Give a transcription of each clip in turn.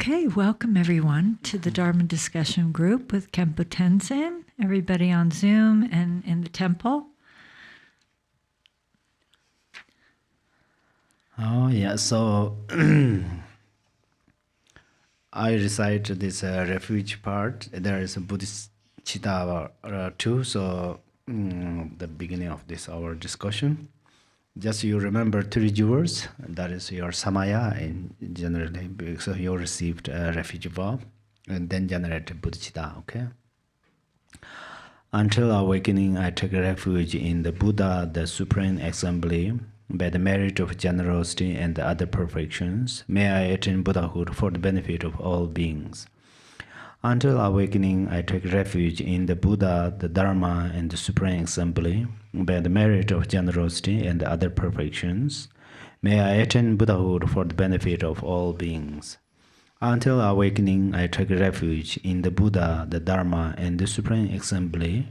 Okay, welcome everyone to the Dharma discussion group with Khenpo Tenzin, everybody on Zoom and in the temple. Oh, yeah, so I recite this refuge part. There is a Buddhist Chitta too, so the beginning of this our discussion. Just you remember three jewels, that is your samaya, and generally, so you received a refuge verb, and then generate bodhicitta, okay? Until awakening, I take refuge in the Buddha, the Supreme Assembly, by the merit of generosity and the other perfections. May I attain Buddhahood for the benefit of all beings. Until awakening, I take refuge in the Buddha, the Dharma, and the Supreme Assembly, by the merit of generosity and other perfections. May I attain Buddhahood for the benefit of all beings. Until awakening, I take refuge in the Buddha, the Dharma, and the Supreme Assembly,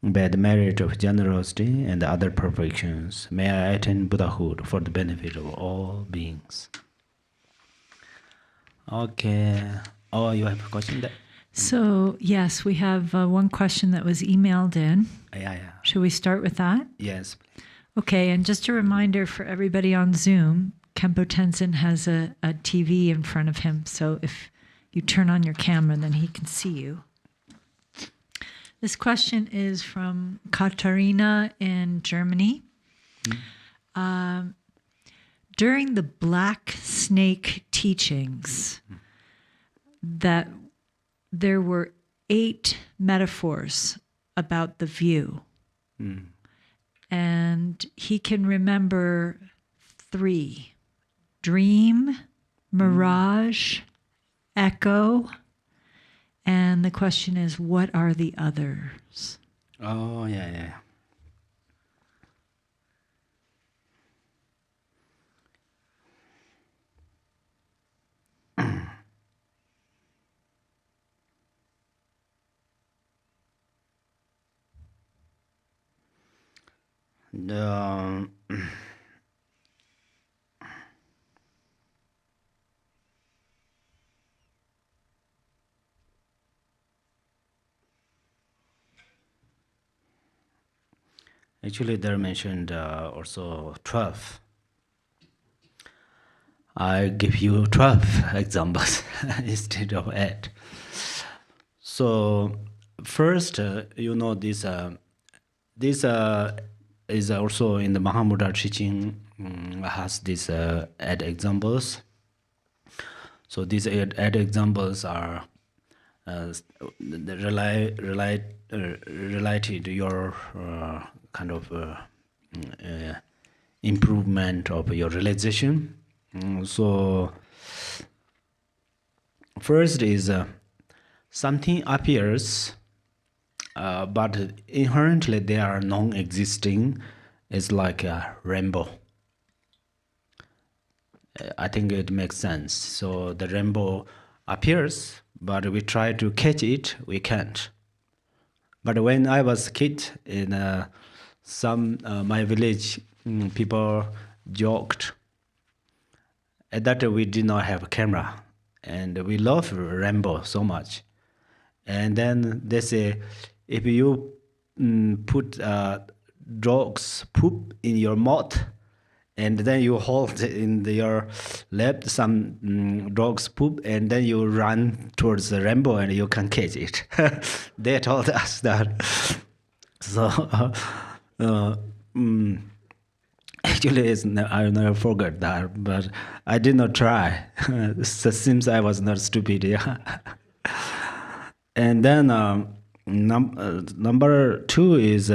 by the merit of generosity and other perfections. May I attain Buddhahood for the benefit of all beings. Okay. Oh, you have a question there? So, yes, we have one question that was emailed in. Yeah. Should we start with that? Yes, please. Okay, and just a reminder for everybody on Zoom, Khenpo Tenzin has a TV in front of him, so if you turn on your camera, then he can see you. This question is from Katharina in Germany. During the Black Snake teachings, that there were 8 metaphors about the view. And he can remember 3. Dream, mirage, echo. And the question is, what are the others? Oh, yeah. Actually, they're mentioned also 12. I give you 12 examples instead of 8. So first, this is also in the Mahamudra teaching, has these 8 examples. So these 8 examples are related to your kind of improvement of your realization. So first is something appears, but inherently they are non-existing. It's like a rainbow. I think it makes sense. So the rainbow appears, but we try to catch it, we can't. But when I was a kid in my village, people joked. At that time, we did not have a camera, and we love rainbow so much. And then they say, if you put dog's poop in your mouth, and then you hold in your lap some dog's poop, and then you run towards the rainbow, and you can catch it. They told us that. So actually, I never forgot that, but I did not try. It seems I was not stupid. Yeah. And then number 2 is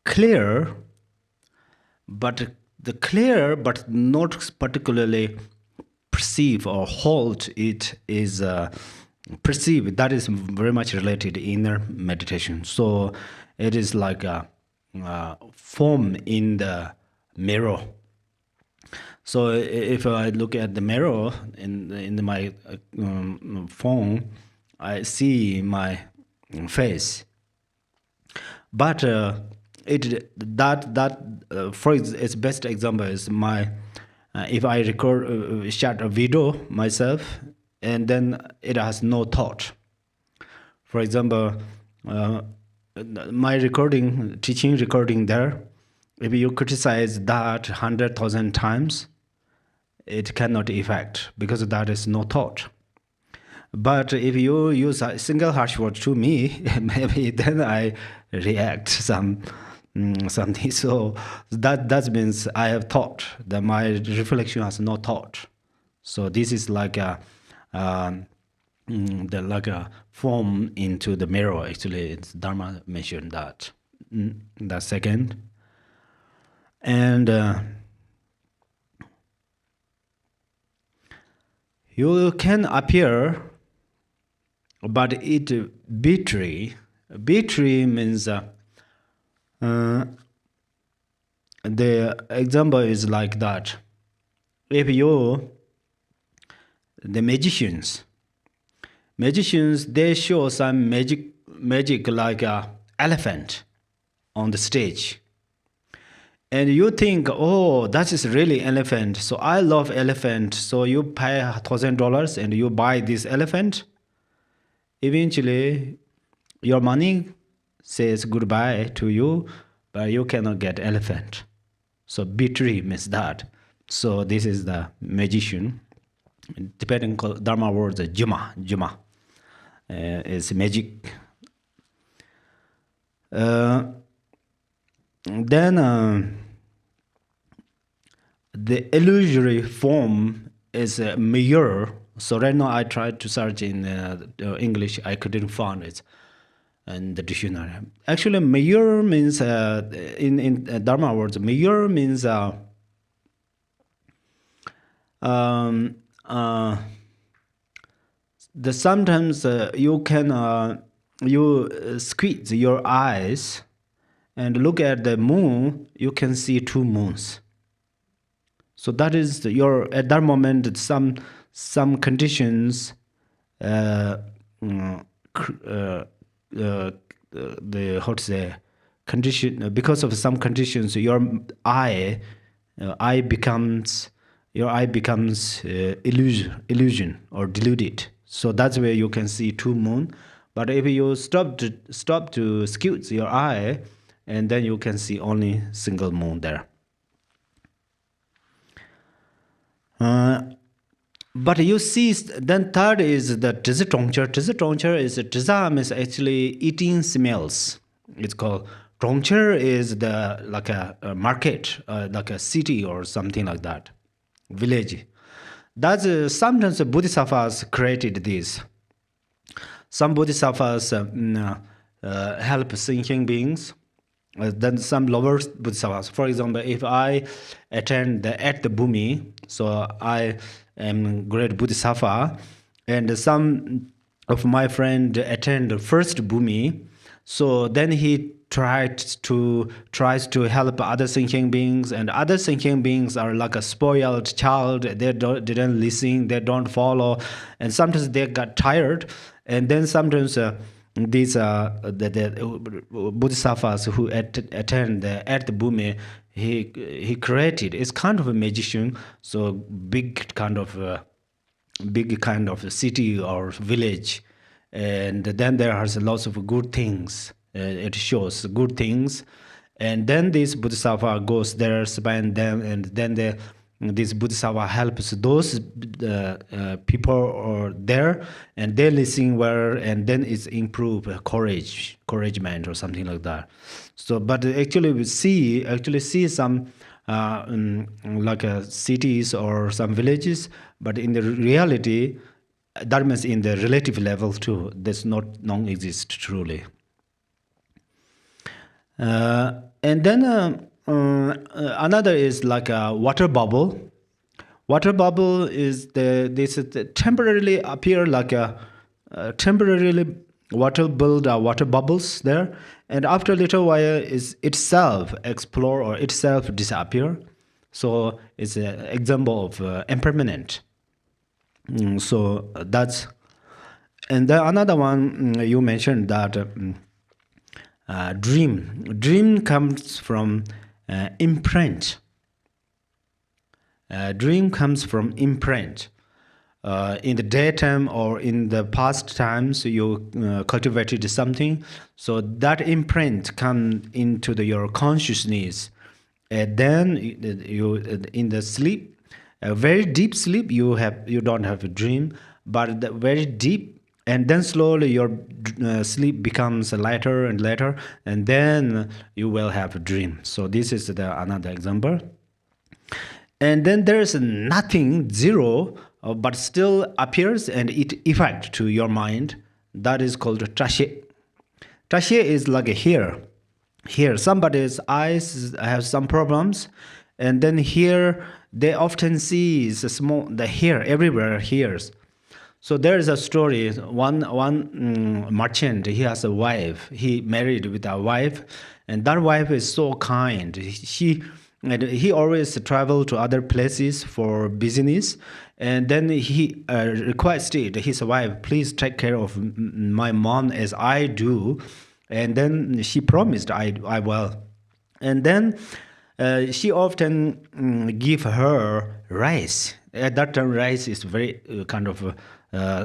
clear. But the clear, but not particularly perceive or hold it is perceive. That is very much related to inner meditation. So it is like a form in the mirror. So if I look at the mirror in my phone, I see my face. But for its best example is my if I shot a video myself, and then it has no thought. For example, my teaching recording there, if you criticize that 100,000 times, it cannot affect, because that is no thought. But if you use a single harsh word to me, maybe then I react something. So that means I have thought, that my reflection has no thought. So this is like a form into the mirror. Actually, it's Dharma mentioned that. The second, and you can appear, but it betray. Betray means the example is like that. If the magicians, they show some magic like a elephant on the stage, and you think, oh, that is really elephant, so I love elephant, so you pay $1,000 and you buy this elephant. Eventually your money says goodbye to you, but you cannot get elephant. So betray means that. So this is the magician. Depending on Dharma words, Juma is magic. Then the illusory form is a mirror. So right now I tried to search in English, I couldn't find it in the dictionary. Actually, mirror means in Dharma words, mirror means sometimes you can you squeeze your eyes and look at the moon, you can see two moons. So that is at that moment some conditions the how to say condition, because of some conditions your eye becomes illusion or deluded. So that's where you can see two moon. But if you stop to squint your eye, and then you can see only single moon there. But you see, then third is the tongcher. Tongcher is means actually eating smells. It's called tongcher is like a market, like a city or something like that, village. That's sometimes the Bodhisattvas created this. Some Bodhisattvas help thinking beings. Then some lower Bodhisattvas. For example, if I attend at the Bhumi, so I am great Bodhisattva, and some of my friend attend the first Bhumi, so then he tries to help other thinking beings, and other thinking beings are like a spoiled child. They didn't listen, they don't follow, and sometimes they got tired, and then sometimes these the Bodhisattvas who attend at the Bhumi, he created. It's kind of a magician, so big kind of city or village, and then there are lots of good things. It shows good things, and then this Bodhisattva goes there, spend them, and then this Bodhisattva helps those people or there, and they listen well, and then it's improve encouragement or something like that. So, but actually we see some like cities or some villages, but in the reality, Dharma is in the relative level too. That's not non-exist truly. And then another is like a water bubble. Water bubble is this temporarily appear like a temporarily water build water bubbles there, and after a little while is itself explore or itself disappear. So it's an example of impermanent. So that's, and then another one you mentioned that. Dream comes from imprint. Dream comes from imprint. In the daytime or in the past times, you cultivated something, so that imprint comes into your consciousness. And then you in the sleep, a very deep sleep, you don't have a dream, but the very deep, and then slowly your sleep becomes lighter and lighter, and then you will have a dream. So this is another example. And then there is nothing, zero, but still appears and it effect to your mind. That is called trashe. Trashe is like a hair. Here, somebody's eyes have some problems, and then here they often see the hair everywhere. Hairs. So there is a story. One merchant, he has a wife. He married with a wife, and that wife is so kind. He always travel to other places for business, and then he requested his wife, please take care of my mom as I do, and then she promised, I will. And then she often give her rice. At that time, rice is very kind of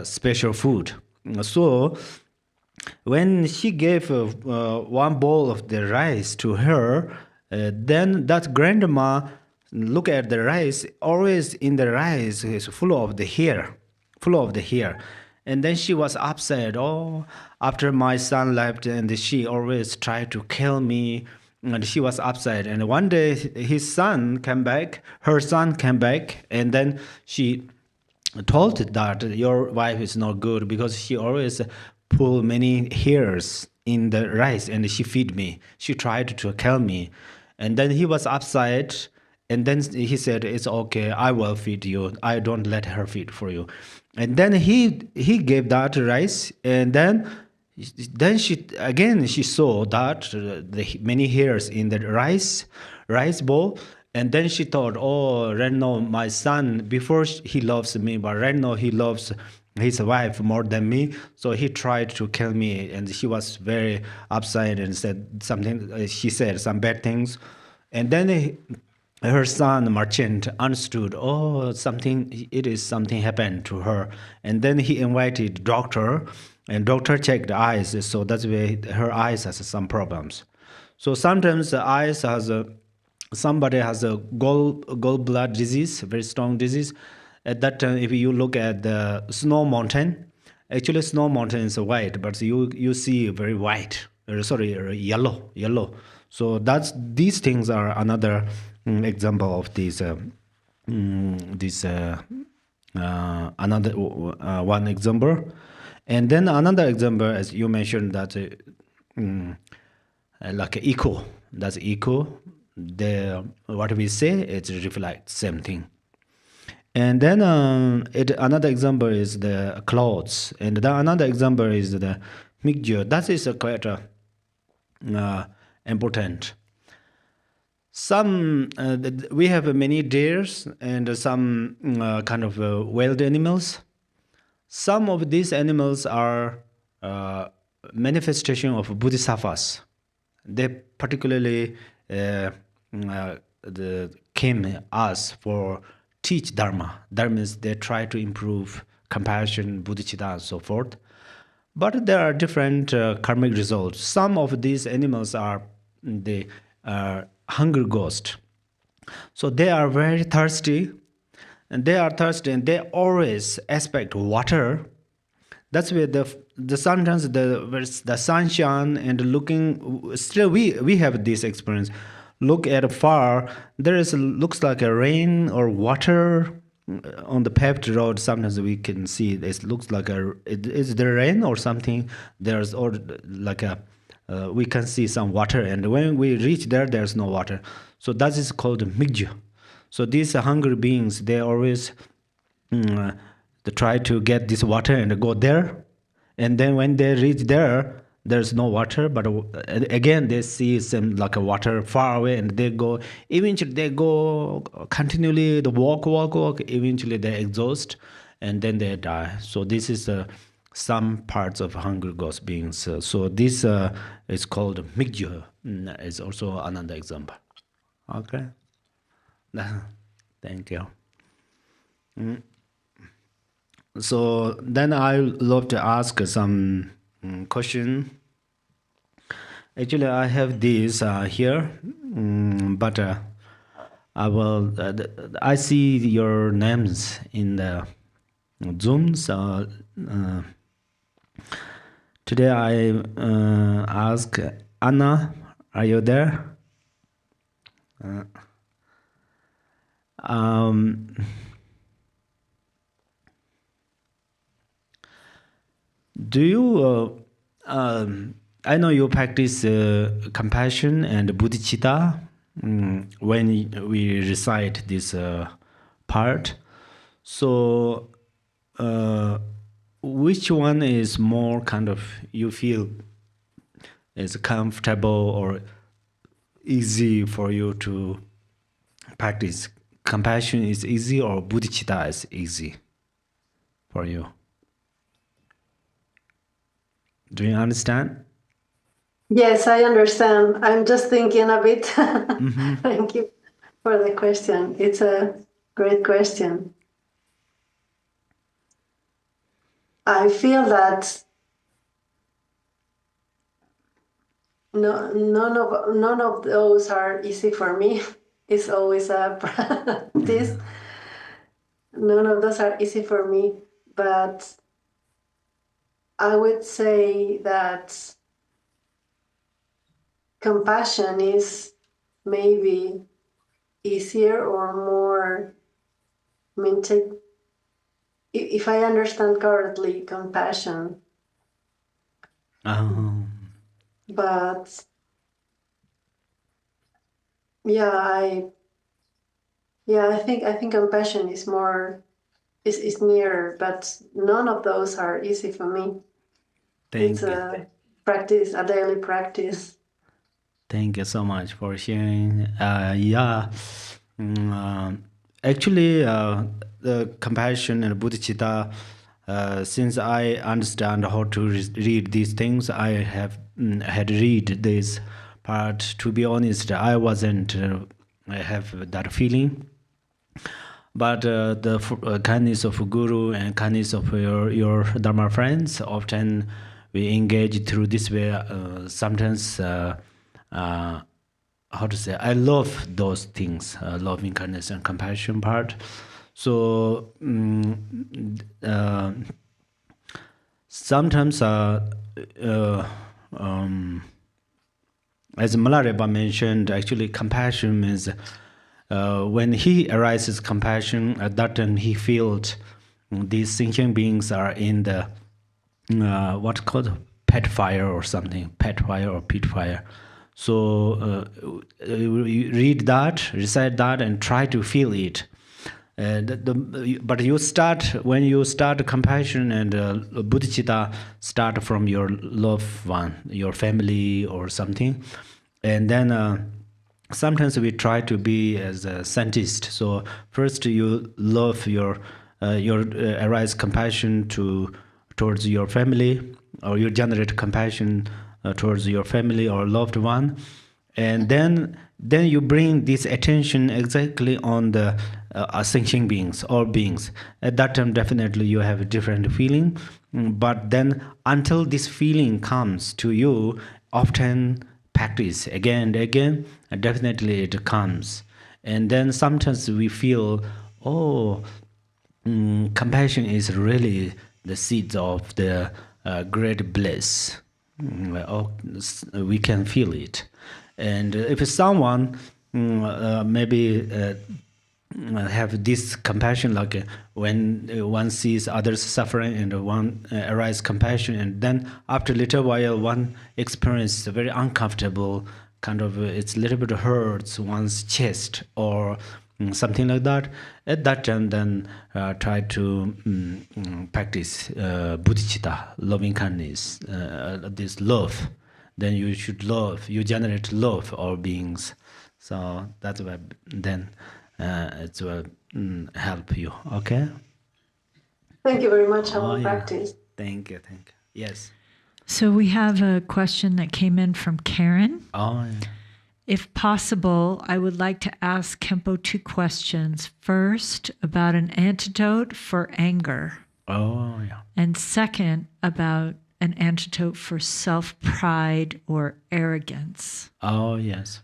special food. So when she gave one bowl of the rice to her, then that grandma look at the rice. Always in the rice is full of the hair, and then she was upset. Oh, after my son left, and she always tried to kill me. And she was upset. And one day, her son came back, and then she told that your wife is not good because she always pull many hairs in the rice and she feed me. She tried to kill me. And then he was upset. And then he said, it's okay, I will feed you. I don't let her feed for you. And then he gave that rice, and then she saw that the many hairs in the rice bowl, and then she thought, oh, right now my son, before he loves me, but right now he loves his wife more than me, so he tried to kill me. And she was very upset and said something. She said some bad things, and then her son merchant understood, oh, something happened to her. And then he invited doctor, and doctor checked the eyes, so that's why her eyes has some problems. So sometimes the eyes has somebody has a gallbladder disease, very strong disease. At that time, if you look at the snow mountain, actually snow mountain is white, but you see very white, yellow. So these things are another example of this another one example. And then another example, as you mentioned, that like echo. That's echo. What we say, it reflects same thing. And then another example is the clouds, and another example is the mixture. That is quite important. Some we have many deers and some kind of wild animals. Some of these animals are manifestation of bodhisattvas. They particularly came us for teach Dharma. Dharma is they try to improve compassion, bodhicitta, and so forth. But there are different karmic results. Some of these animals are the hunger ghost. So they are very thirsty, and they always expect water. That's where the sometimes the sunshine and looking. Still, we have this experience. Look at far. Looks like a rain or water on the paved road. Sometimes we can see it looks like is there rain or something. There's or like a we can see some water, and when we reach there's no water. So that is called migju. So these hungry beings, they always they try to get this water and go there, and then when they reach there's no water, but again they see some like a water far away, and they go. Eventually they go continually. The walk. Eventually they exhaust, and then they die. So this is some parts of hungry ghost beings. So this is called migju. Is also another example. Okay. Thank you. So then I love to ask some question. Actually, I have this here, but I will. I see your names in the Zoom. So today I ask Anna, are you there? Do you? I know you practice compassion and bodhicitta when we recite this part. So, which one is more kind of you feel is comfortable or easy for you to practice? Compassion is easy or bodhicitta is easy for you? Do you understand? Yes, I understand. I'm just thinking a bit. Thank you for the question. It's a great question. I feel that none of those are easy for me. It's always a practice. None of those are easy for me, but I would say that compassion is maybe easier or more, if I understand correctly, compassion. But I think compassion is nearer, but none of those are easy for me. It's a practice, a daily practice. Thank you so much for sharing. Actually, the compassion and bodhicitta, since I understand how to read these things, I have had read this part. To be honest, I wasn't. I have that feeling. But the kindness of Guru and kindness of your Dharma friends, often we engage through this way. Sometimes, how to say, I love those things, loving kindness and compassion part. So sometimes, as Malareba mentioned, actually compassion means when he arises compassion, at that time he feels these sentient beings are in the what's called pet fire or something, pet fire or pit fire. So you read that, recite that, and try to feel it. But you start when you start compassion and bodhicitta start from your loved one, your family or something, and then sometimes we try to be as a scientist. So first you love your arise compassion towards your family, or you generate compassion towards your family or loved one, and then you bring this attention exactly on the sentient beings or beings. At that time definitely you have a different feeling, but then until this feeling comes to you, often practice again and again, and definitely it comes. And then sometimes we feel, oh, compassion is really the seeds of the great bliss. We can feel it. And if someone maybe have this compassion, like when one sees others suffering and one arise compassion, and then after a little while one experiences a very uncomfortable kind of, it's a little bit hurts one's chest or something like that. At that time then try to practice bodhicitta, loving kindness, this love. Then you should love, you generate love all beings. So that's why then it will help you. Okay. Thank you very much. I will practice. Thank you. Yes. So we have a question that came in from Karen. Oh, yeah. if possible, I would like to ask Khenpo 2 questions. First, about an antidote for anger. Oh, yeah. And second, about an antidote for self-pride or arrogance. Oh, yes.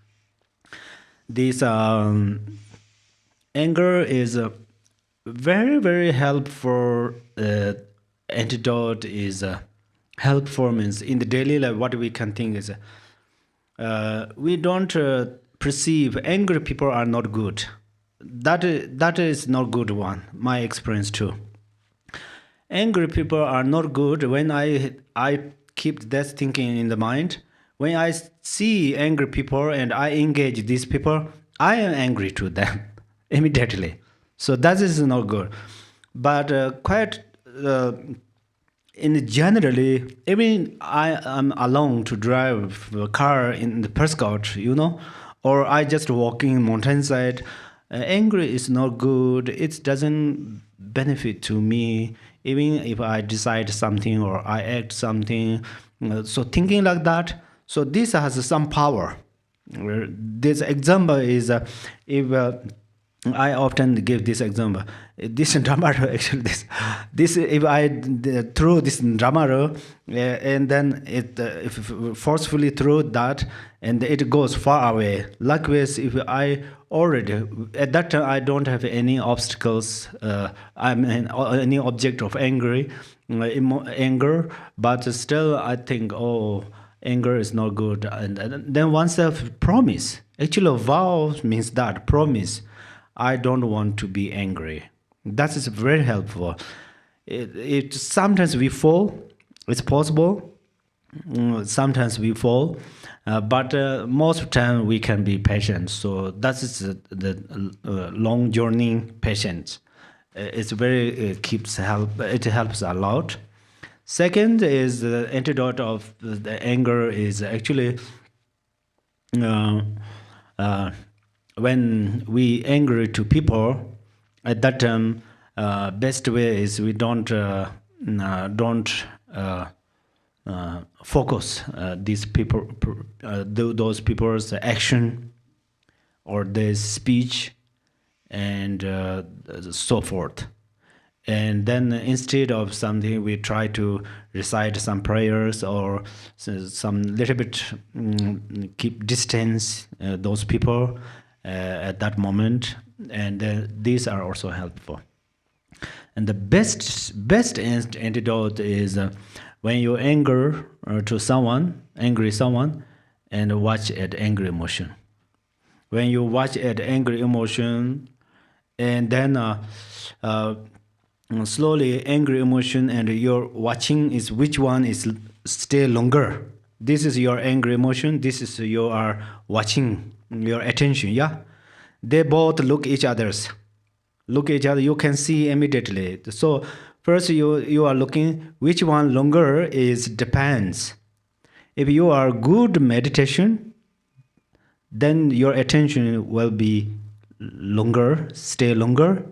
This anger is a very, very helpful antidote is helpful means in the daily life what we can think is we don't perceive angry people are not good. That is not good one, my experience too. Angry people are not good. When I keep that thinking in the mind, when I see angry people and I engage these people, I am angry to them immediately. So that is not good. But quite in generally, even I am alone to drive a car in the Prescott, or I just walking mountainside. Angry is not good. It doesn't benefit to me. Even if I decide something or I act something, so thinking like that. So this has some power. This example is if I often give this example. This Dharma actually this if I throw this Dharma and then it if forcefully throw that and it goes far away. Likewise, if I already at that time I don't have any obstacles. I'm any object of anger, but still I think anger is not good, and then oneself promise. Actually, vow means that promise. I don't want to be angry. That is very helpful. It sometimes we fall. It's possible. Sometimes we fall, but most of the time we can be patient. So that is the long journey patience. It's very keeps help. It helps a lot. Second is the antidote of the anger is actually. When we angry to people, at that time, best way is we don't focus these people, those people's action or their speech, and so forth. And then instead of something, we try to recite some prayers or some little bit keep distance those people at that moment, and these are also helpful. And the best antidote is when you angry someone, and watch at angry emotion. When you watch at angry emotion, and then slowly angry emotion, and your watching is which one is stay longer. This is your angry emotion. This is your watching, your attention. Yeah, they both look each other. You can see immediately. So first you are looking which one longer is depends. If you are good meditation, then your attention will be longer, stay longer.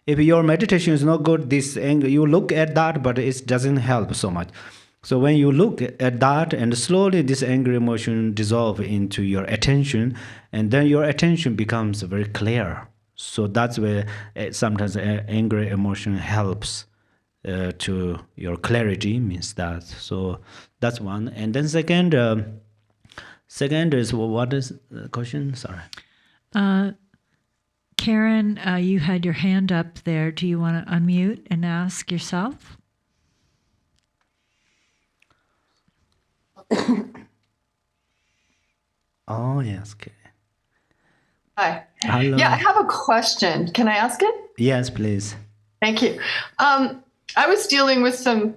If your meditation is not good, this anger, you look at that, but it doesn't help so much. So when you look at that, and slowly this angry emotion dissolve into your attention, and then your attention becomes very clear. So that's where sometimes angry emotion helps to your clarity, means that. So that's one. And then second is, what is the question? Sorry. Karen, you had your hand up there. Do you want to unmute and ask yourself? Oh, yes. Okay. Hi. Hello. Yeah, I have a question. Can I ask it? Yes, please. Thank you. I was dealing with some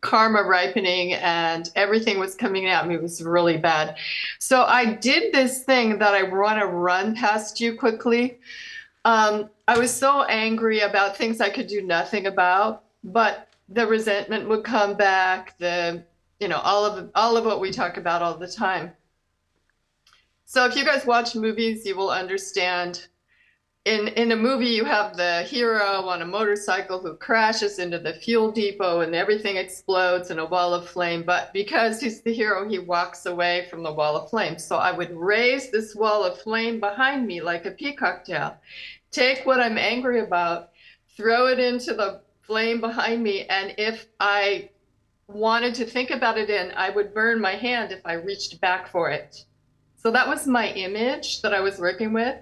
karma ripening and everything was coming at me. It was really bad. So I did this thing that I want to run past you quickly. I was so angry about things I could do nothing about, but the resentment would come back, all of what we talk about all the time. So if you guys watch movies, you will understand in a movie, you have the hero on a motorcycle who crashes into the fuel depot and everything explodes in a wall of flame. But because he's the hero, he walks away from the wall of flame. So I would raise this wall of flame behind me like a peacock tail, take what I'm angry about, throw it into the flame behind me. And if I wanted to think about it in, I would burn my hand if I reached back for it. So that was my image that I was working with.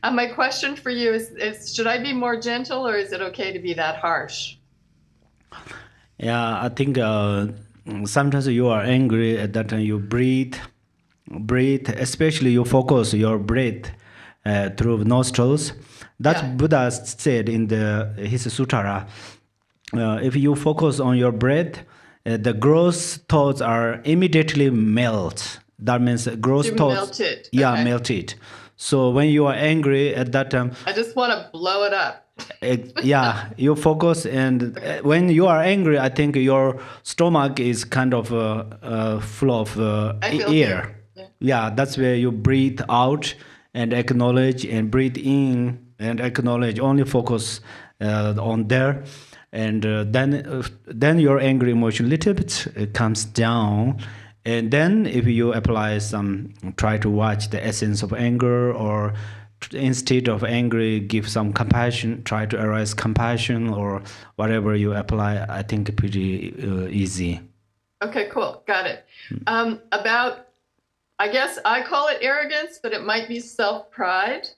And my question for you is should I be more gentle or is it okay to be that harsh? Yeah, I think sometimes you are angry at that time you breathe, especially you focus your breath through nostrils. That's Yeah. Buddha said in his suttara. If you focus on your breath, the gross thoughts are immediately melt. That means gross To thoughts, melt it. yeah, Okay. melt it. So when you are angry at that time, I just want to blow it up. yeah, you focus, and when you are angry, I think your stomach is kind of full of I feel air. good. Yeah, that's where you breathe out and acknowledge, and breathe in and acknowledge. Only focus on there, and then your angry emotion little bit comes down. And then if you apply try to watch the essence of anger, or instead of angry, give some compassion, try to arise compassion, or whatever you apply, I think pretty easy. Okay, cool. Got it. I guess I call it arrogance, but it might be self-pride.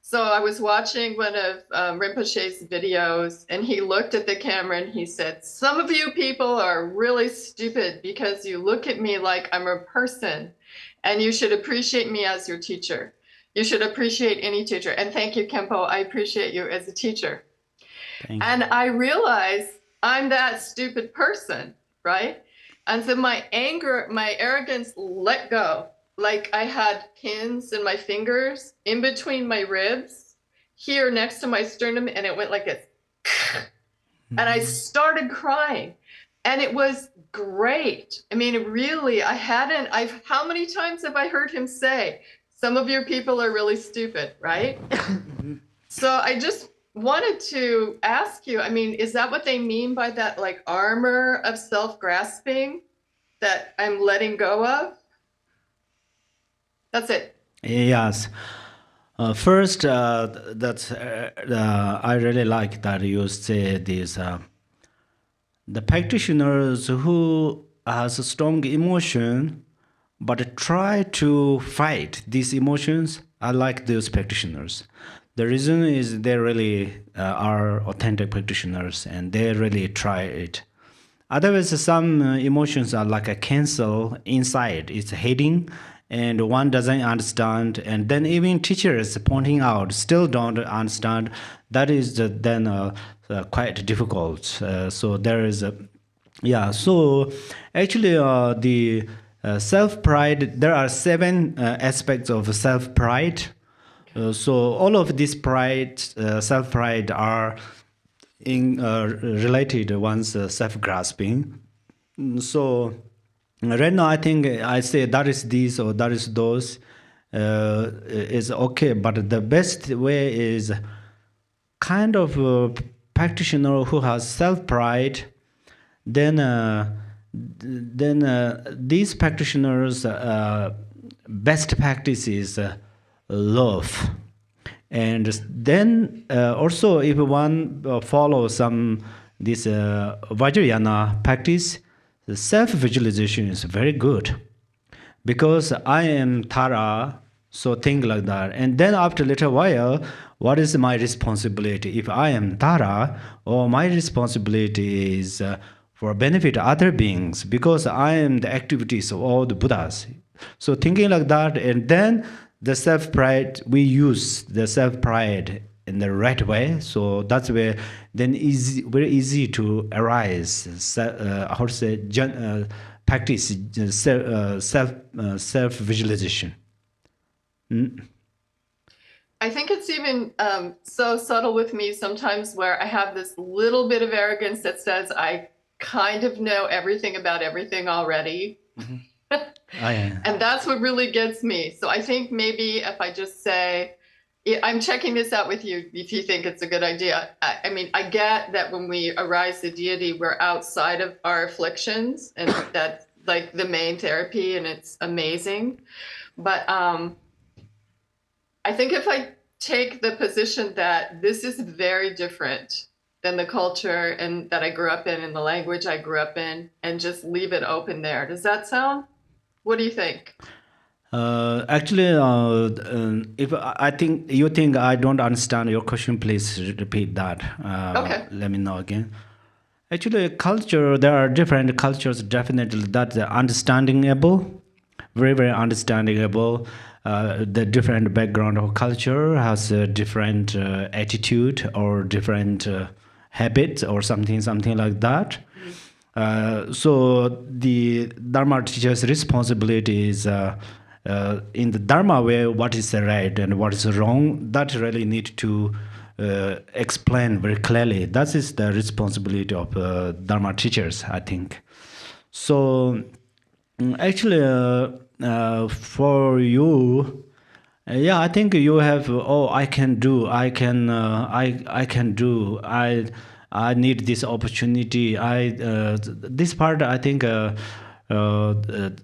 So I was watching one of Rinpoche's videos, and he looked at the camera and he said, "Some of you people are really stupid because you look at me like I'm a person, and you should appreciate me as your teacher. You should appreciate any teacher." And thank you, Khenpo. I appreciate you as a teacher. Thank you. And I realized I'm that stupid person, right? And so my anger, my arrogance let go. Like I had pins in my fingers in between my ribs, here next to my sternum, and it went like this. And I started crying. And it was great. I mean, really, how many times have I heard him say, "Some of your people are really stupid," right? So I just wanted to ask you, I mean, is that what they mean by that like armor of self-grasping that I'm letting go of? That's it. Yes. First, I really like that you say this. The practitioners who has a strong emotion, but try to fight these emotions, I like those practitioners. The reason is they really are authentic practitioners, and they really try it. Otherwise, some emotions are like a cancel inside. It's hiding, and one doesn't understand. And then even teachers pointing out still don't understand. That is then quite difficult. So there is a, yeah. So actually, the self pride. There are 7 aspects of self pride. So all of this pride, self pride, are related one's self-grasping. So right now I think I say that is this or that is those is okay, but the best way is kind of a practitioner who has self-pride. Then these practitioners best practice is love. And then also if one follows this Vajrayana practice, the self-visualization is very good. Because I am Tara, so think like that. And then after a little while, what is my responsibility? If I am Tara, or my responsibility is for benefit other beings, because I am the activities of all the Buddhas. So thinking like that, and then the self-pride, we use the self-pride in the right way. So that's where then very easy to arise, how to say, practice self-visualization. I think it's even so subtle with me sometimes where I have this little bit of arrogance that says I kind of know everything about everything already. Yeah. And that's what really gets me. So I think maybe if I just say, I'm checking this out with you if you think it's a good idea. I mean, I get that when we arise the deity, we're outside of our afflictions, and that's like the main therapy, and it's amazing. But I think if I take the position that this is very different than the culture and that I grew up in and the language I grew up in, and just leave it open there, does that sound? What do you think? Actually, if I think you think I don't understand your question, please repeat that. Okay. Let me know again. Actually, culture, there are different cultures, definitely, that's understandable, very, very understandable. The different background of culture has a different attitude or different habits or something like that. So the Dharma teacher's responsibility is in the Dharma way, what is right and what is wrong, that really need to explain very clearly. That is the responsibility of Dharma teachers, I think. So actually, for you, yeah, I think you have. Oh, I can do. I can. I can do. I need this opportunity. This part I think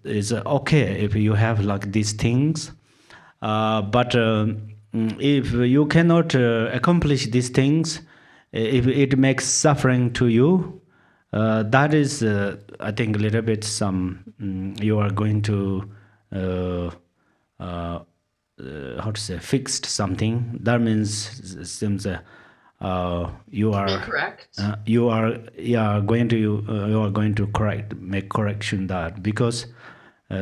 is okay if you have like these things. But if you cannot accomplish these things, if it makes suffering to you, that is, I think, a little bit you are going to, how to say, fixed something. That means seems you are Incorrect. you are going to you are going to make correction that, because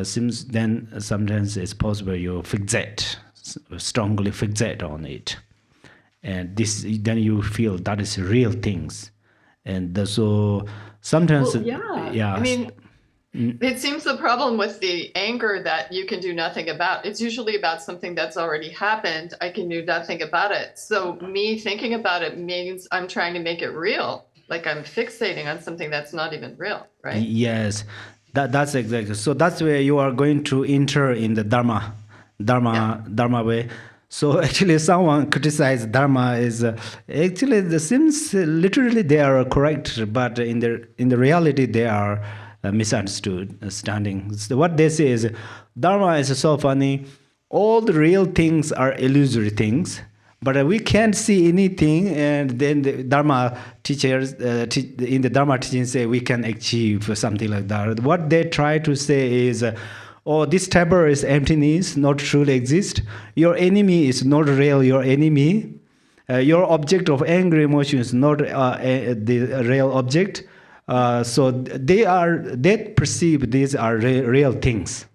seems then sometimes it's possible you strongly fixate on it, and this then you feel that is real things, and so sometimes I mean, it seems the problem with the anger that you can do nothing about, it's usually about something that's already happened. I can do nothing about it. So me thinking about it means I'm trying to make it real. Like I'm fixating on something that's not even real, right? Yes, that's exactly. So that's where you are going to enter in the Dharma way. So actually, someone criticized Dharma is actually the seems literally they are correct, but in the reality they are misunderstanding. So what they say is Dharma is so funny. All the real things are illusory things, but we can't see anything. And then the Dharma teachers in the Dharma teaching say we can achieve something like that. What they try to say is. Oh, this table is emptiness, not truly exist. Your enemy is not real, your enemy. Your object of angry emotion is not the real object. So they perceive these are real things.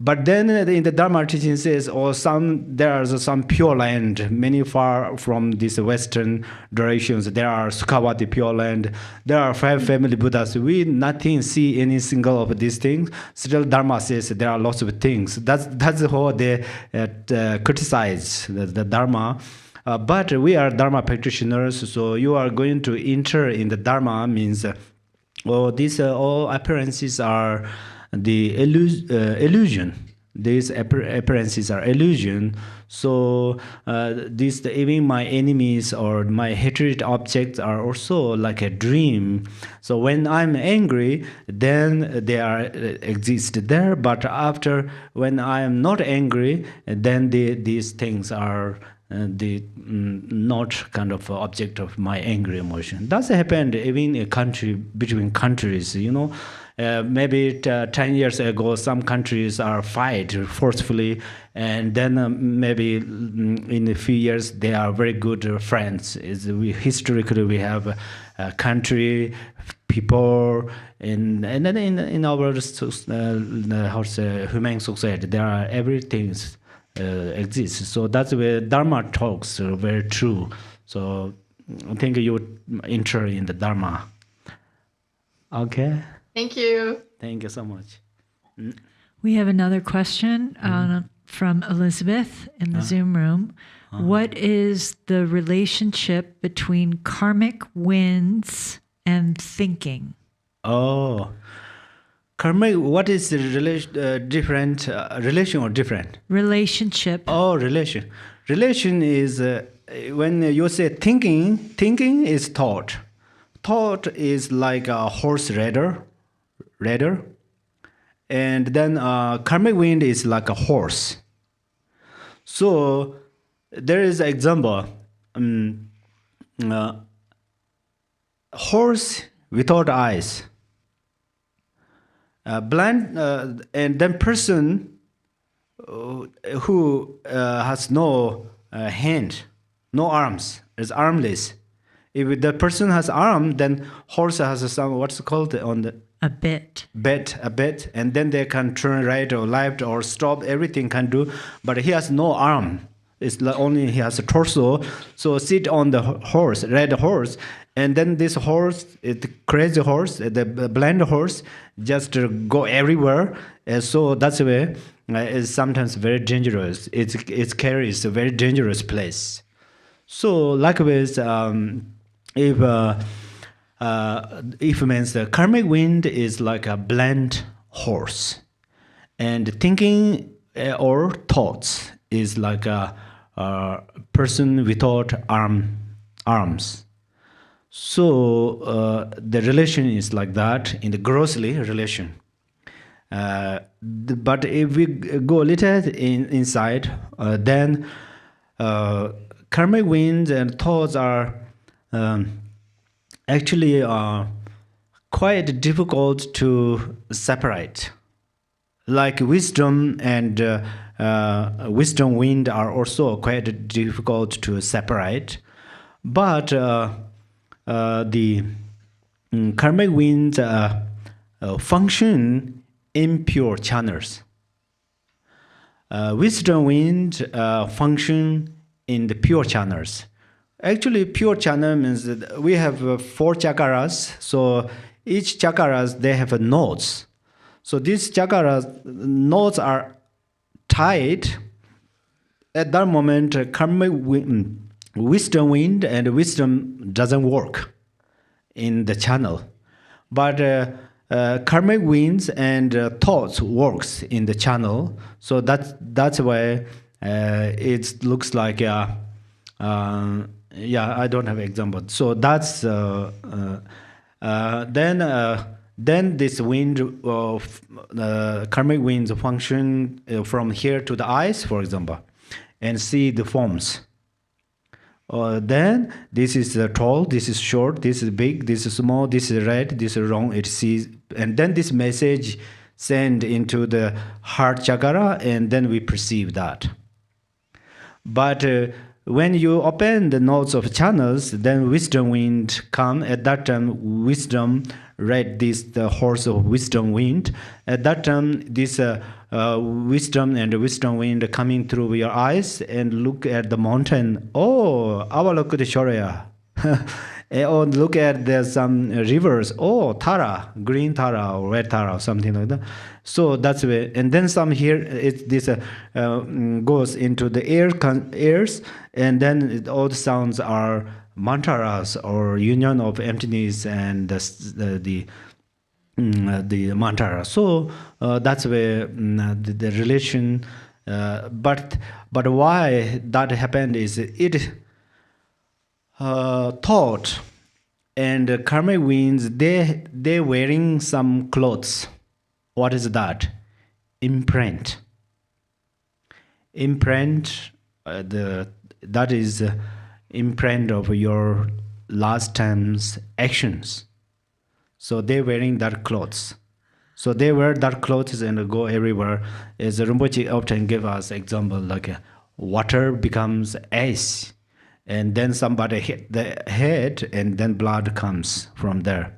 But then in the Dharma teaching says, there is some pure land, many far from these Western directions. There are Sukhavati pure land. There are 5 family Buddhas. We nothing see any single of these things. Still, Dharma says there are lots of things. That's how they criticize the Dharma. But we are Dharma practitioners, so you are going to enter in the Dharma means, these all appearances are the illusion. These appearances are illusion. So even my enemies or my hated objects are also like a dream. So when I'm angry, then they exist there. But after, when I am not angry, then these things are not kind of object of my angry emotion. That's happened even between countries, maybe 10 years ago, some countries are fight forcefully, and then maybe in a few years they are very good friends. Historically, we have a country, people, and then in our how to say, humane society, there are everything exists. So that's where Dharma talks very true. So I think you enter in the Dharma. Okay. Thank you. Thank you so much. We have another question from Elizabeth in the Zoom room. What is the relationship between karmic winds and thinking? Oh, karmic. What is the relation or different? Relationship. Oh, relation. relation is when you say thinking, thinking is thought. Thought is like a horse rider, and then karmic wind is like a horse. So there is an example, horse without eyes, blind, and then person who has no hand, no arms, is armless. If the person has arm, then horse has some, what's it called on the A bit. a bit, and then they can turn right or left or stop, everything can do, but he has no arm. It's only he has a torso. So sit on the horse, red horse, and then this horse, the crazy horse, the blind horse, just go everywhere. So that's why it's sometimes very dangerous. It carries a very dangerous place. So likewise, if means the karmic wind is like a blind horse, and thinking or thoughts is like a person without arms. So the relation is like that in the grossly relation. But if we go a little inside, then karmic winds and thoughts are actually quite difficult to separate. Like wisdom and wisdom wind are also quite difficult to separate. But the karmic winds function in pure channels. Wisdom wind function in the pure channels. Actually, pure channel means that we have 4 chakras. So each chakras, they have nodes. So these chakras, nodes are tied. At that moment, karmic wisdom wind and wisdom doesn't work in the channel. But karmic winds and thoughts works in the channel. So that's why it looks like yeah, I don't have example. So that's then this wind of karmic winds function from here to the eyes, for example, and see the forms. Then this is tall, this is short, this is big, this is small, this is red, this is wrong. It sees, and then this message send into the heart chakra, and then we perceive that. But when you open the nodes of channels, then wisdom wind come. At that time, wisdom read this, the horse of wisdom wind. At that time, this wisdom and wisdom wind coming through your eyes and look at the mountain. Oh, Avalokiteshwaraya. Or look at there's some rivers. Oh, Tara, green Tara or red Tara or something like that. So that's way. And then some here, this goes into the ears, and then all the sounds are mantras or union of emptiness and the mantra. So that's where the relation. But why that happened is it. Thought and karmic winds, they wearing some clothes. What is that? Imprint. That is imprint of your last time's actions. So they wearing that clothes. So they wear that clothes and go everywhere. As Rinpoche often give us example, like water becomes ice. And then somebody hit the head, and then blood comes from there.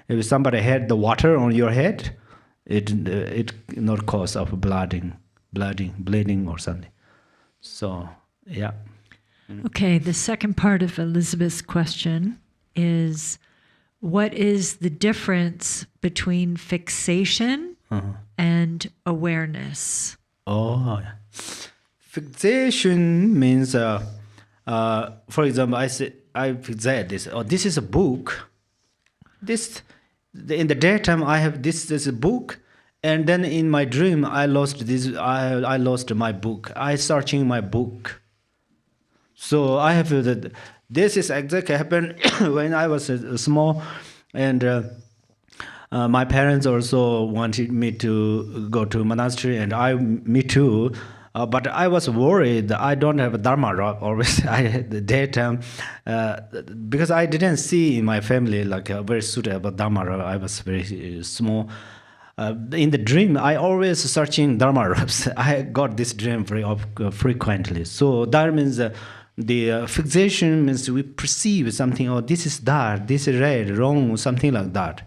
If somebody had the water on your head, it not cause of bleeding or something. So yeah. Okay, the second part of Elizabeth's question is, what is the difference between fixation and awareness? Oh, fixation means. For example, I said this. Oh, this is a book. In the daytime, I have this is a book, and then in my dream, I lost this. I lost my book. I searching my book. So I have this is exactly happened when I was small, and my parents also wanted me to go to monastery, and me too. But I was worried that I don't have a Dharma robe always. I had the daytime because I didn't see in my family like a very suitable Dharma robe. I was very small. In the dream, I always searching Dharma robes. I got this dream very frequently. So that means the fixation means we perceive something. Oh, this is dark, this is red, wrong, something like that.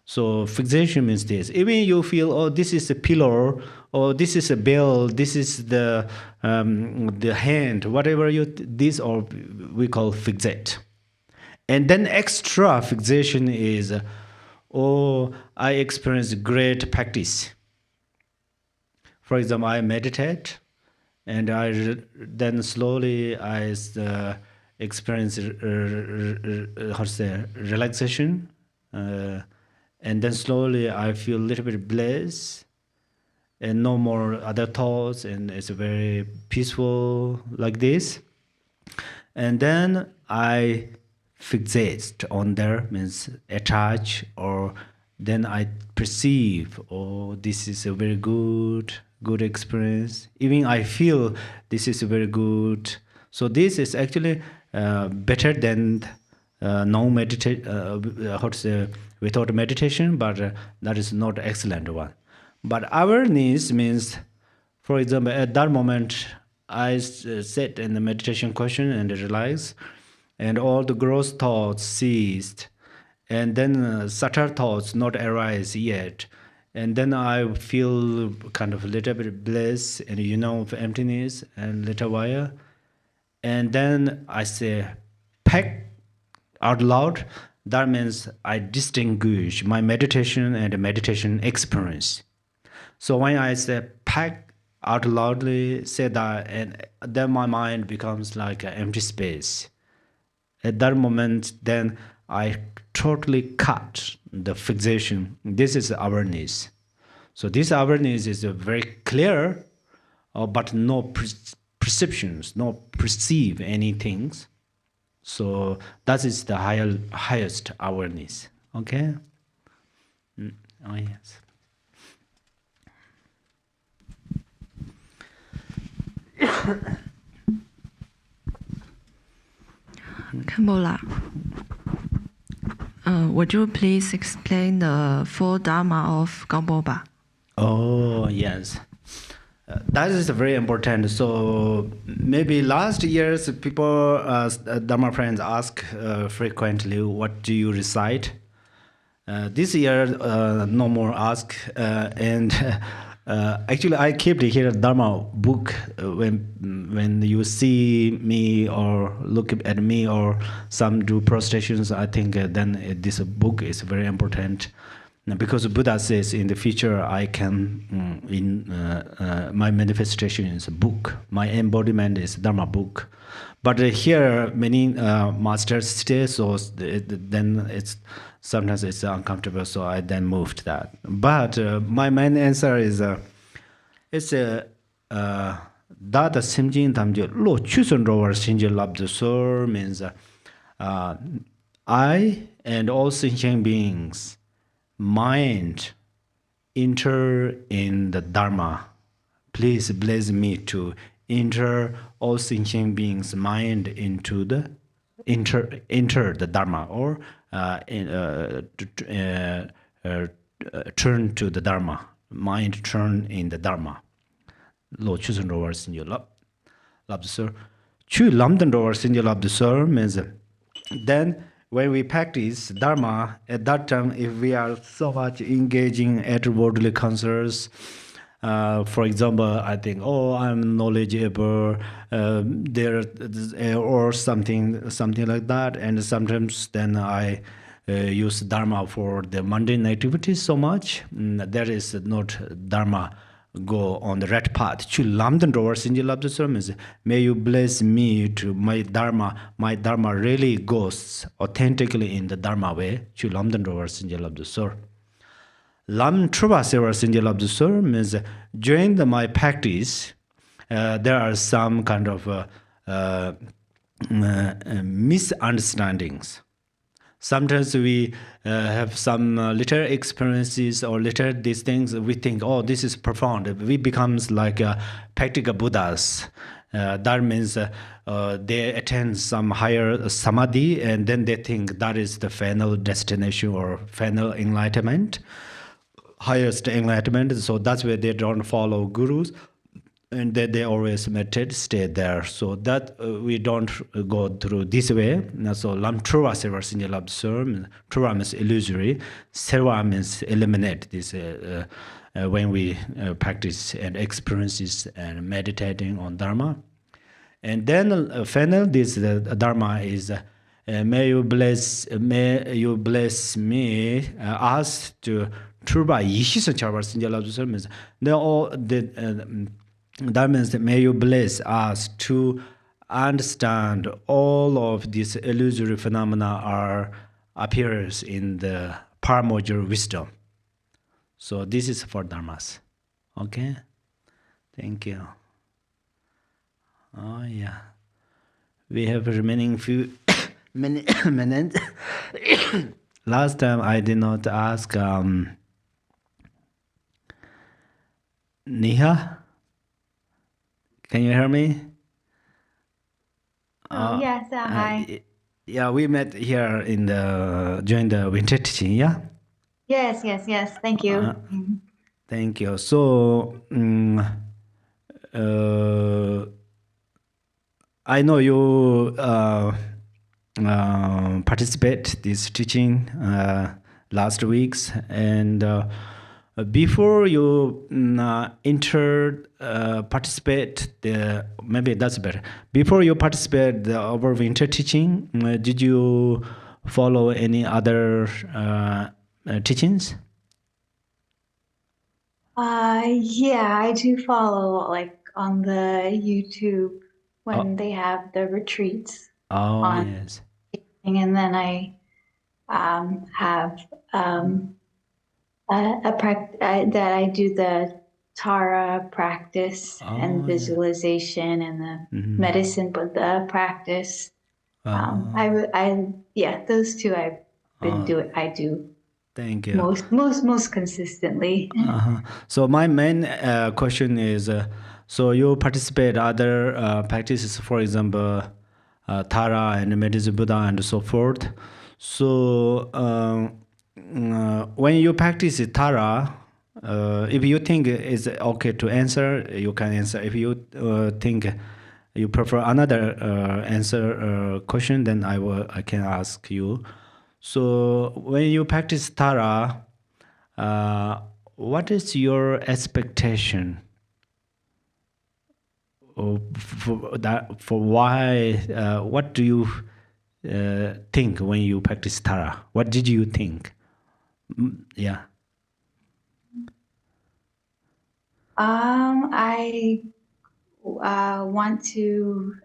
So fixation means this. Even you feel, oh, this is a pillar, or this is a bell, this is the hand, whatever this or we call fixate. And then extra fixation is, oh, I experience great practice. For example, I meditate, and then slowly I experience how to say relaxation. And then slowly I feel a little bit bliss and no more other thoughts, and it's very peaceful like this. And then I fixate on there, means attach, or then I perceive, oh, this is a very good experience. Even I feel this is very good. So this is actually better than no meditation, how to say, without meditation, but that is not excellent one. But awareness means, for example, at that moment, I sit in the meditation question and relax, and all the gross thoughts ceased, and then subtle thoughts not arise yet, and then I feel kind of a little bit bliss and of emptiness and little while, and then I say, pack out loud. That means I distinguish my meditation and meditation experience. So when I say pack out loudly, say that, and then my mind becomes like an empty space. At that moment, then I totally cut the fixation. This is awareness. So this awareness is very clear, but no perceptions, no perceive anything. So that is the highest awareness. Okay? Oh, yes. Khenpo, would you please explain the four Dharma of Gampopa? Oh, yes. That is very important. So maybe last years people, Dharma friends ask frequently, what do you recite? This year, no more ask. And actually, I keep to hear Dharma book when you see me or look at me or some do prostrations. I think then this book is very important. Because Buddha says in the future I can, my manifestation is a book. My embodiment is Dharma book. But here many masters stay, so then sometimes it's uncomfortable, so I then moved that. But my main answer is, it's a Dada Simjin Tamje Lo Chusun Rover Shinja Labdu Sur means I and all sentient beings mind enter in the Dharma. Please bless me to enter all sentient beings' mind into the enter the Dharma, or turn to the Dharma. Mind turn in the Dharma. Lo chusen rovers in your love the sir. Chu lamden rovers in your love the sir means then. When we practice Dharma, at that time, if we are so much engaging at worldly concerns, for example, I think, oh, I'm knowledgeable, or something like that, and sometimes then I use Dharma for the mundane activities so much, there is not Dharma go on the right path. Chu lamden doors in your love the sermons. May you bless me to my Dharma. My Dharma really goes authentically in the Dharma way. Chu lamden doors in your love the sir. Lam truba servers in your love the sir means during my practice, there are some kind of misunderstandings. Sometimes we have some little experiences or little these things. We think, oh, this is profound. We becomes like practical Buddhas. That means they attain some higher samadhi, and then they think that is the final destination or final enlightenment, highest enlightenment. So that's where they don't follow gurus, and they always meditate, stay there. So that we don't go through this way. So lam truva seva sinja lab serm. Truva means illusory. Seva means eliminate this when we practice and experiences and meditating on Dharma. And then final, this Dharma is may you bless me, us to truva yishisa charva sinja lab serm means they all the that means that may you bless us to understand all of these illusory phenomena are appears in the primordial wisdom. So this is for dharmas. Okay? Thank you. Oh yeah. We have remaining few minutes. Last time I did not ask Niha. Can you hear me? Yes, hi. Yeah, we met here in during the winter teaching. Yeah. Yes. Thank you. Thank you. So, I know you participate this teaching last weeks, and before you participate maybe that's better. Before you participate our winter teaching, did you follow any other teachings? Yeah, I do follow like on the YouTube when they have the retreats. Yes. And then I have that I do the Tara practice and visualization and the medicine Buddha practice. Those two I've been doing. I do. Thank you. Most consistently. So my main question is, so you participate other practices, for example, Tara and medicine Buddha and so forth. So when you practice Tara, if you think it's okay to answer, you can answer. If you think you prefer another answer question, then I can ask you. So when you practice Tara, what is your expectation for why? What do you think when you practice Tara? What did you think? Yeah. I want to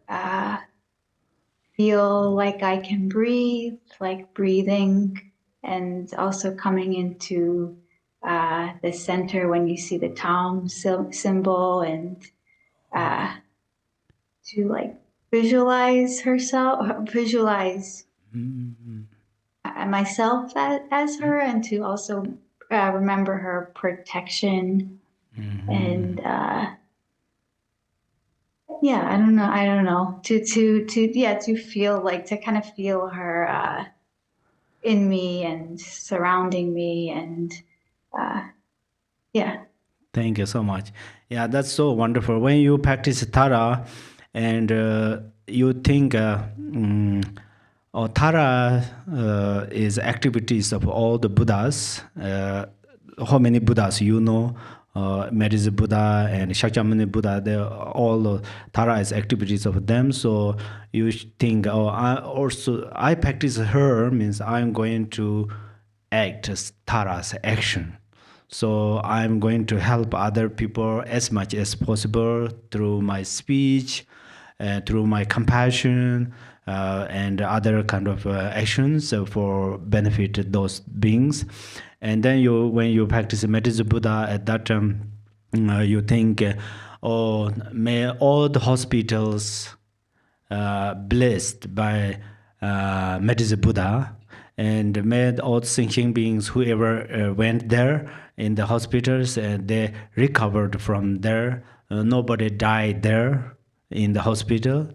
feel like I can breathe, like breathing, and also coming into the center when you see the Tom symbol, and to like visualize myself as her, and to also remember her protection. And I don't know, to feel like, to kind of feel her in me and surrounding me, and Thank you so much. Yeah, that's so wonderful. When you practice Tara and you think Tara is activities of all the Buddhas. How many Buddhas you know? Medicine Buddha and Shakyamuni Buddha, they all Tara is activities of them. So you think, I practice her means I'm going to act as Tara's action. So I'm going to help other people as much as possible through my speech, through my compassion, and other kind of actions for benefit those beings. And then when you practice medicine Buddha, at that time, you think, may all the hospitals blessed by Medicine Buddha, and made all thinking beings, whoever went there in the hospitals, and they recovered from there. Nobody died there in the hospital.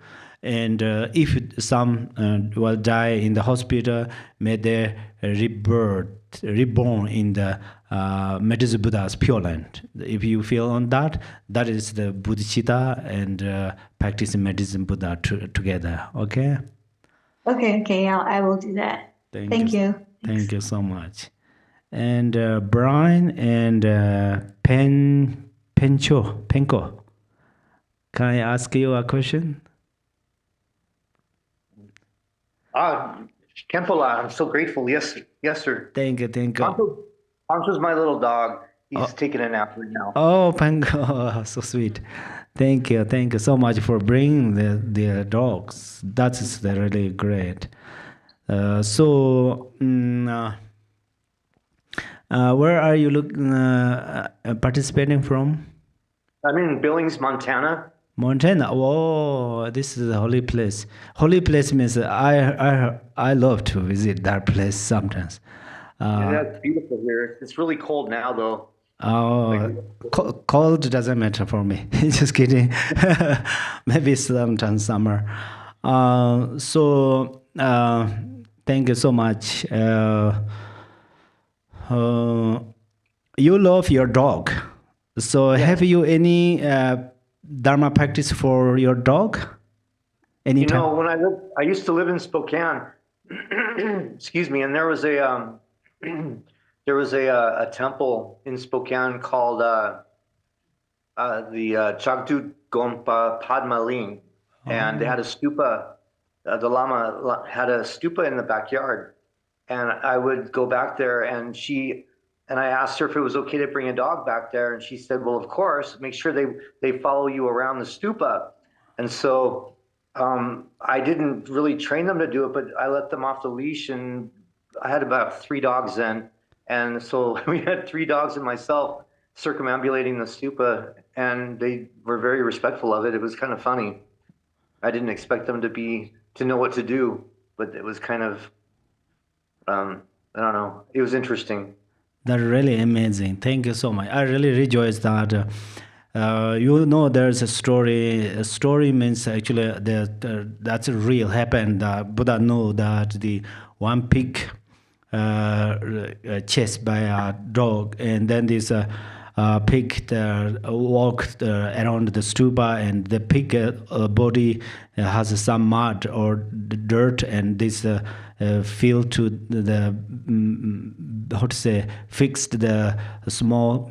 And if some will die in the hospital, may they reborn in the Medicine Buddha's Pure Land. If you feel on that, that is the Bodhicitta and practicing Medicine Buddha together. Okay? Okay, I will do that. Thank you. Thank you so much. And Brian and Penko, can I ask you a question? Khenpo, I'm so grateful. Yes, sir. Thank you. Pancho's my little dog. He's taking a nap right now. Oh, Penko, so sweet. Thank you so much for bringing the dogs. That is really great. Where are you participating from? I'm in Billings, Montana. Montana. Oh, this is a holy place. Holy place means I love to visit that place sometimes. Yeah, it's beautiful here. It's really cold now, though. Oh, cold doesn't matter for me. Just kidding. Maybe sometimes summer. Thank you so much. You love your dog. So have you any Dharma practice for your dog? Anytime? You know, when I used to live in Spokane, excuse me, and there was a temple in Spokane called the Chagdu Gompa Padma, and they had a stupa. The Lama had a stupa in the backyard, and I would go back there, and I asked her if it was okay to bring a dog back there, and she said, well, of course, make sure they follow you around the stupa. And so I didn't really train them to do it, but I let them off the leash, and I had about 3 dogs then. And so we had 3 dogs and myself circumambulating the stupa, and they were very respectful of it. It was kind of funny. I didn't expect them to know what to do, but it was kind of, I don't know, it was interesting. That's really amazing. Thank you so much. I really rejoice that there's a story. A story means actually that's real happened. Buddha know that the one pig chased by a dog, and then this pig walked around the stupa, and the pig body has some mud or dirt, and this fell to the fixed the small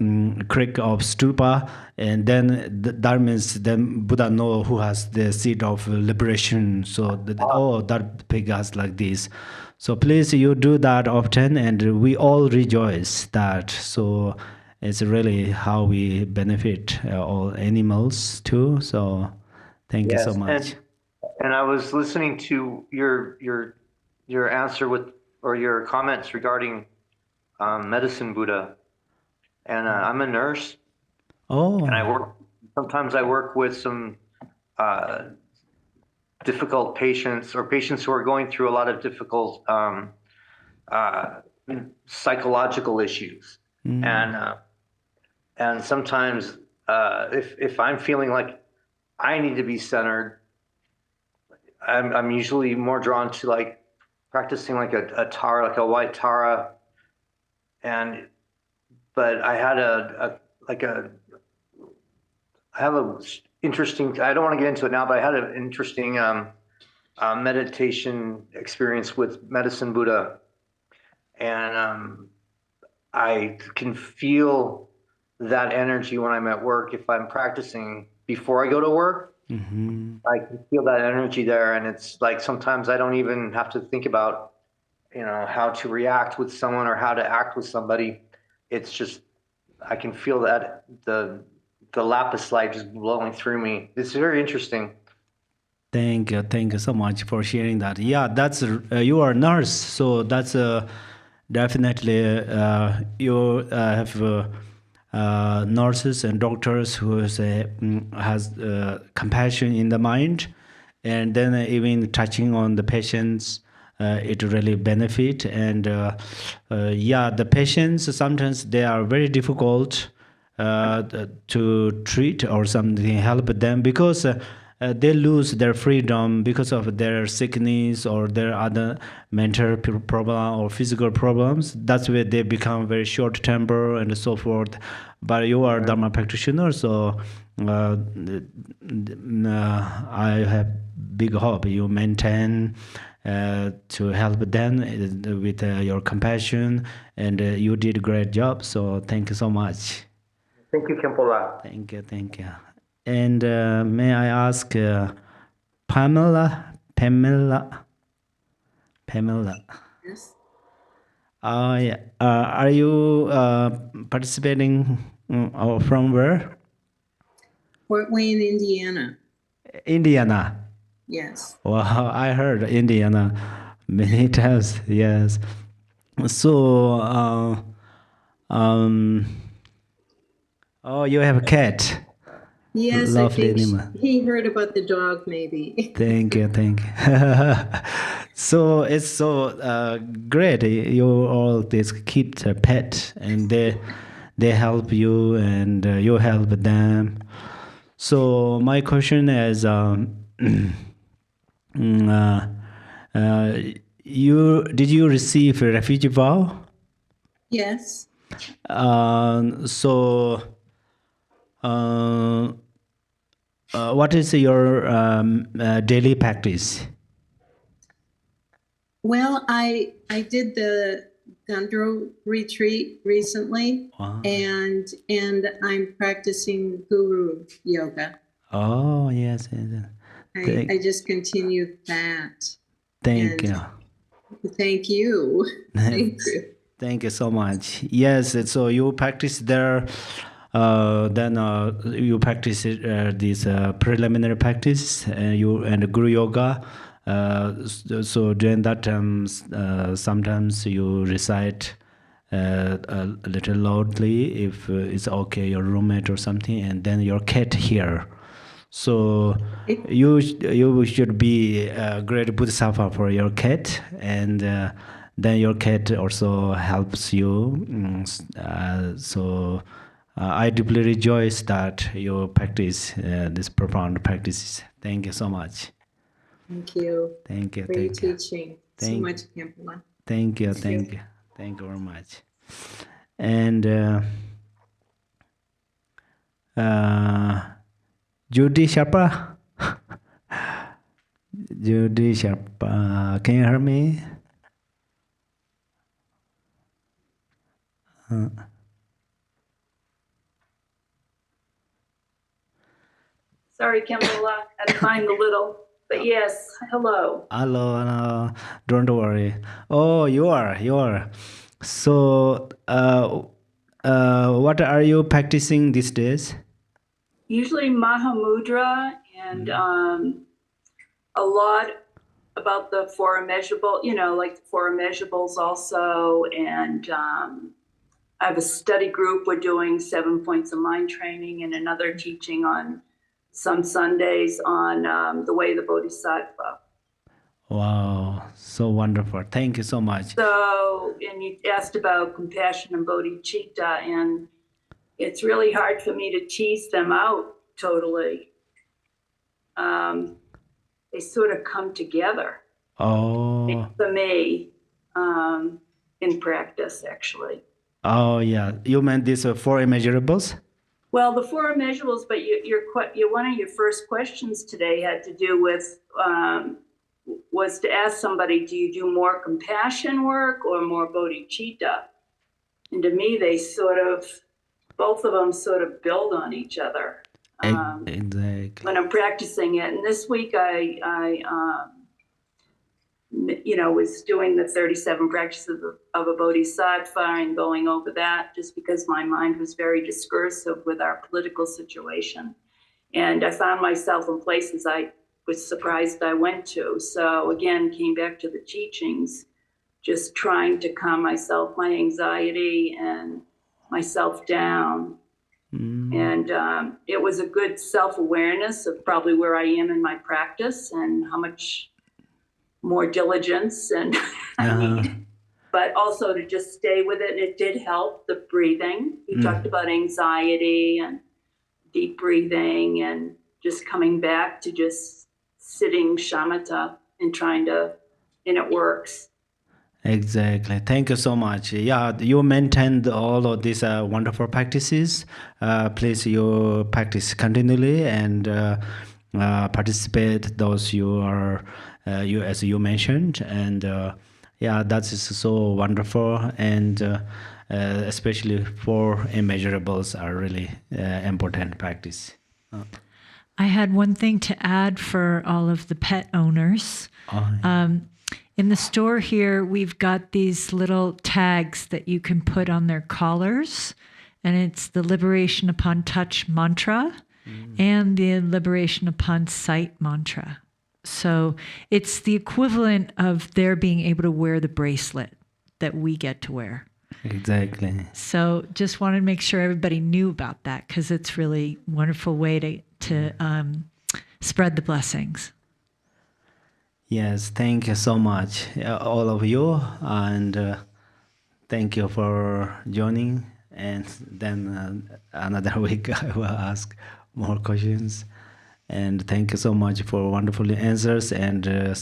creek of stupa, and then that means then Buddha know who has the seed of liberation. So that pig has like this. So please, you do that often, and we all rejoice that. So it's really how we benefit all animals too. So thank you so much. And I was listening to your answer or your comments regarding Medicine Buddha, and I'm a nurse. Oh. And sometimes I work with some difficult patients, or patients who are going through a lot of difficult psychological issues. And sometimes if I'm feeling like I need to be centered, I'm usually more drawn to like practicing like a Tara, like a white Tara. But I had I have a interesting, I don't want to get into it now, but I had an interesting meditation experience with Medicine Buddha. And I can feel that energy when I'm at work. If I'm practicing before I go to work, I can feel that energy there. And it's like sometimes I don't even have to think about, how to react with someone or how to act with somebody. It's just, I can feel that the lapis light just blowing through me. It's very interesting. Thank you so much for sharing that. Yeah, that's you are a nurse, so that's definitely you have nurses and doctors who has compassion in the mind, and then even touching on the patients, it really benefit. And yeah, the patients sometimes they are very difficult to treat or something help them because they lose their freedom because of their sickness or their other mental problem or physical problems. That's where they become very short temper and so forth. But you are Dharma practitioner, so I have big hope you maintain to help them with your compassion, and you did a great job. So thank you so much. Thank you, Khenpo. Thank you, thank you. And may I ask Pamela? Yes. Yeah. Are you participating from where? Fort Wayne, Indiana. Indiana. Yes. Wow, I heard Indiana many times. Yes. So, oh, you have a cat. Yes, Lovely I think animal. he heard about the dog, maybe. Thank you, thank you. So it's so great. You all this keep the pet, and they help you, and you help them. So my question is, did you receive a refugee vow? Yes. So, what is your daily practice? Well, I did the Dendro retreat recently, Wow. and I'm practicing Guru Yoga. Oh yes, yes. I just continued that. Thank And you. Thank you. Thank you. Thank you so much. Yes, so you practice there, then you practice this preliminary practice, and Guru Yoga. So during that time, sometimes you recite a little loudly if it's okay, your roommate or something, and then your cat here. So you should be a great bodhisattva for your cat, and then your cat also helps you. So I deeply rejoice that you practice this profound practices. Thank you so much. Thank you. Thank you. Great Thank you. teaching. So Thank- much, Khenpo. Thank you. Thank you. Thank you very much. And Judy Sharpa. Judy Sharpa, can you hear me? Sorry, Khenpo, I'm fine a little, but yes, hello. Hello, don't worry. Oh, you are. So, what are you practicing these days? Usually Mahamudra and a lot about the four immeasurable, like the four immeasurables also. And I have a study group. We're doing 7 points of mind training and another teaching on some Sundays on the way of the Bodhisattva. Wow, so wonderful. Thank you so much. So, and you asked about compassion and bodhicitta, and it's really hard for me to tease them out totally. They sort of come together Oh. for me in practice, actually. Oh, yeah. You meant these four immeasurables? Well, the four immeasurables, but one of your first questions today had to do with was to ask somebody, do you do more compassion work or more bodhicitta? And to me, they both of them sort of build on each other. Exactly. When I'm practicing it. And this week I was doing the 37 practices of a bodhisattva and going over that just because my mind was very discursive with our political situation. And I found myself in places I was surprised I went to. So again, came back to the teachings, just trying to calm my anxiety and myself down And it was a good self-awareness of probably where I am in my practice and how much more diligence and I need. But also to just stay with it. And it did help, the breathing. You talked about anxiety and deep breathing and just coming back to just sitting shamatha and and it works. Exactly. Thank you so much. Yeah, you maintained all of these wonderful practices. Please, you practice continually and participate those you are you as you mentioned. And yeah, that is so wonderful. And especially for immeasurables are really important practice. I had one thing to add for all of the pet owners. In the store here, we've got these little tags that you can put on their collars, and it's the Liberation Upon Touch mantra and the Liberation Upon Sight mantra. So it's the equivalent of their being able to wear the bracelet that we get to wear. Exactly. So just wanted to make sure everybody knew about that, because it's really a wonderful way to spread the blessings. Yes, thank you so much, all of you, and thank you for joining. And then another week I will ask more questions. And thank you so much for wonderful answers. And the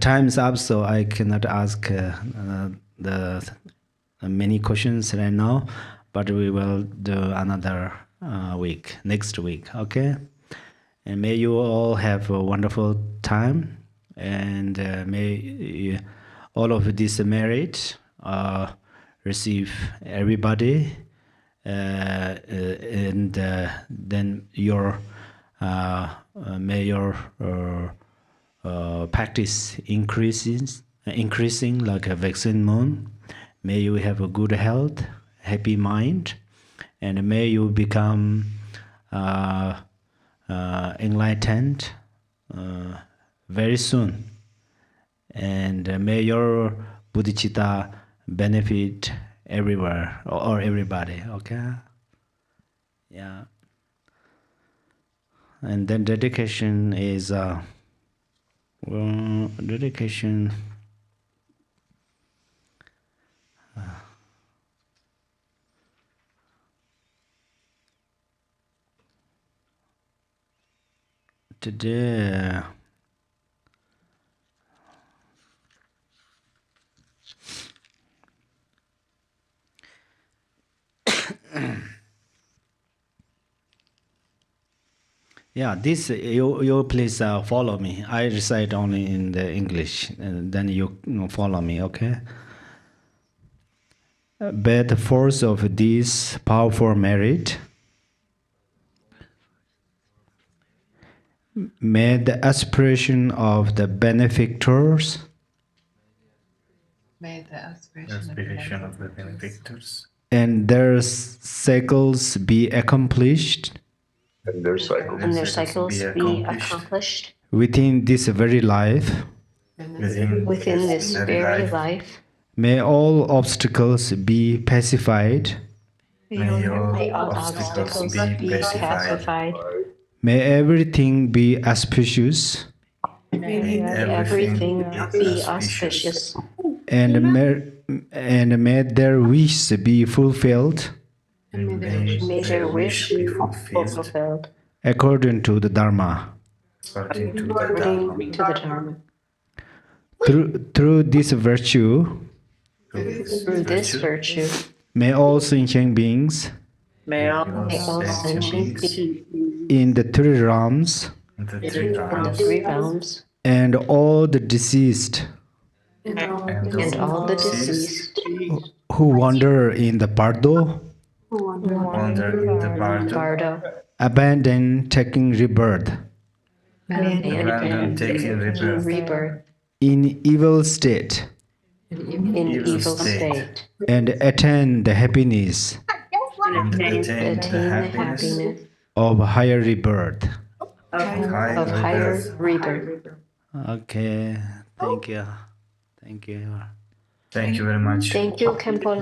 time's up, so I cannot ask the many questions right now. But we will do another week, next week. Okay. And may you all have a wonderful time, and may all of this merit receive everybody, and then your may your practice increasing like a vaccine moon. May you have a good health, happy mind, and may you become enlightened very soon, and may your bodhicitta benefit everywhere or everybody. Okay. Yeah. And then dedication is dedication. Today, yeah, this you please follow me. I recite only in the English, and then you follow me, okay? By the force of this powerful merit, may the aspiration of the benefactors of the benefactors and their cycles be accomplished and their cycles be accomplished within this very life. within this very life. May all obstacles be pacified. May all obstacles be pacified. May everything be auspicious. May everything be auspicious. And may their wishes be fulfilled. And may their wish be fulfilled. According to the Dharma. According to the Dharma. Through this virtue, may all sentient beings in the three realms and all the deceased who wander in the bardo abandon taking rebirth in evil state and attain the happiness of higher rebirth. Okay, thank you. Thank you. Thank you very much. Thank you, Khenpo.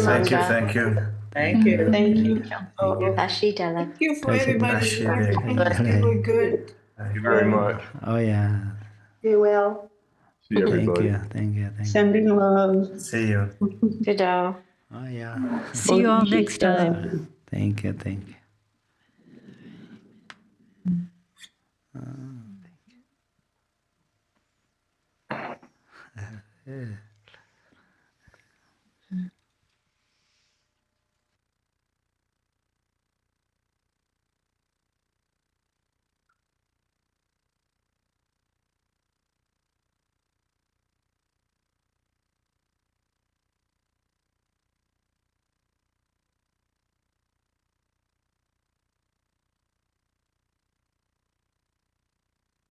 Thank you. Thank you. Thank you. Tashi Jalak. Thank you for everybody sharing. You were good. Thank you very much. Oh yeah. Be well. See everybody. Thank you. Sending love. See you. Good. Oh yeah. See you all next time. Thank you. Thank you.